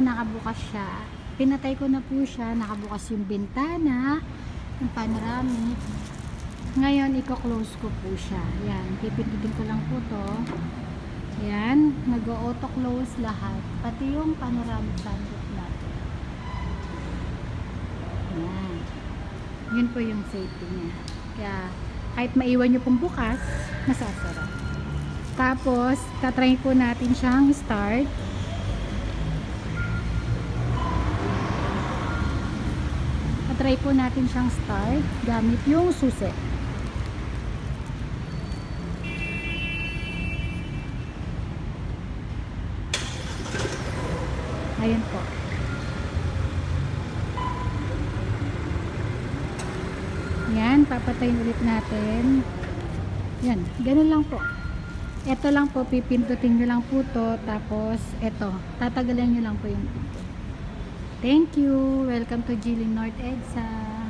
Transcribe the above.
nakabukas siya. Pinatay ko na po siya, nakabukas yung bintana, yung panoramic. Ngayon, i-close ko po siya. Yan, pipindutin ko lang po to. Yan, nag-auto-close lahat. Pati yung panoramic sunroof natin. Yan. Yun po yung safety niya. Kaya, kahit maiwan nyo pong bukas, nasasara. Tapos, tatry po natin siyang start. Tatry po natin siyang start gamit yung susi. Ayan po. Yan, papatayin ulit natin. Yan, ganun lang po. Ito lang po, pipindutin nyo lang po to. Tapos, ito, tatagalan nyo lang po yung pinto. Thank you. Welcome to Geely North EDSA.